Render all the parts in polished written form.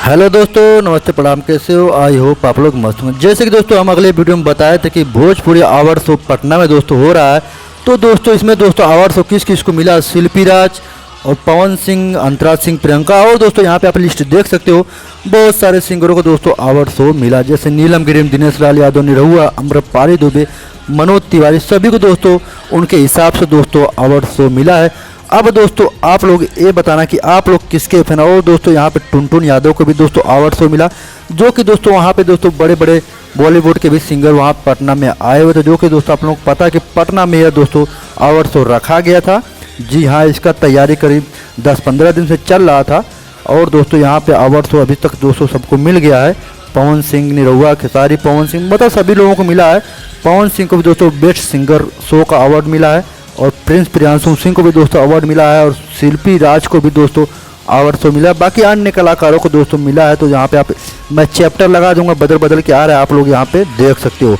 Hello दोस्तों, नमस्ते, प्रणाम। कैसे हो? आई होप आप लोग मस्त होंगे। जैसे कि दोस्तों हम अगले वीडियो में बताए थे कि भोजपुरी अवार्ड शो पटना में दोस्तों हो रहा है। तो दोस्तों इसमें दोस्तों अवार्ड शो किस किस को मिला? शिल्पी राज और पवन सिंह, अंतराज सिंह, प्रियंका। और दोस्तों यहाँ पे आप लिस्ट देख सकते हो, बहुत सारे सिंगरों को दोस्तों अवार्ड शो मिला। जैसे नीलम गिरी, दिनेश लाल यादव, निरहुआ, अम्रपाली दुबे, मनोज तिवारी, सभी को दोस्तों उनके हिसाब से दोस्तों अवार्ड शो मिला है। अब दोस्तों आप लोग ये बताना कि आप लोग किसके फैन हो। और दोस्तों यहाँ पे टुनटुन यादव को भी दोस्तों अवार्ड शो मिला, जो कि दोस्तों वहाँ पे दोस्तों बड़े बड़े बॉलीवुड के भी सिंगर वहाँ पटना में आए हुए थे। जो कि दोस्तों आप लोगों को पता है कि पटना में यह दोस्तों अवार्ड शो रखा गया था। जी हाँ, इसका तैयारी करीब 10-15 दिन से चल रहा था। और दोस्तों यहाँ पे अवार्ड शो अभी तक दोस्तों सबको मिल गया है। पवन सिंह, निरहुआ, खेसारी, पवन सिंह, मतलब सभी लोगों को मिला है। पवन सिंह को भी दोस्तों बेस्ट सिंगर शो का अवार्ड मिला है। और प्रिंस प्रियांशु सिंह को भी दोस्तों अवार्ड मिला है। और शिल्पी राज को भी दोस्तों अवार्ड शो मिला है। बाकी अन्य कलाकारों को दोस्तों मिला है। तो यहाँ पे आप मैं चैप्टर लगा दूंगा, बदल बदल के आ रहा है, आप लोग यहाँ पे देख सकते हो।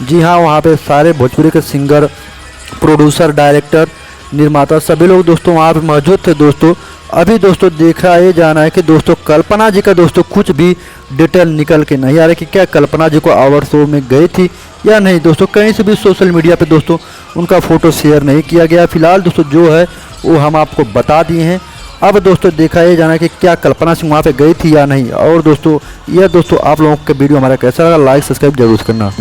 जी हाँ, वहाँ पे सारे भोजपुरी के सिंगर, प्रोड्यूसर, डायरेक्टर, निर्माता सभी लोग दोस्तों वहाँ पे मौजूद थे। दोस्तों अभी दोस्तों देखा ये जाना है कि दोस्तों कल्पना जी का दोस्तों कुछ भी डिटेल निकल के नहीं आ रहा है कि क्या कल्पना जी को अवार्ड शो में गई थी या नहीं। दोस्तों कहीं से भी सोशल मीडिया पे दोस्तों उनका फ़ोटो शेयर नहीं किया गया। फिलहाल दोस्तों जो है वो हम आपको बता दिए हैं। अब दोस्तों देखा ये जाना है कि क्या कल्पना सिंह वहाँ पे गई थी या नहीं। और दोस्तों यह दोस्तों आप लोगों का वीडियो हमारा कैसा लगा, लाइक सब्सक्राइब जरूर करना।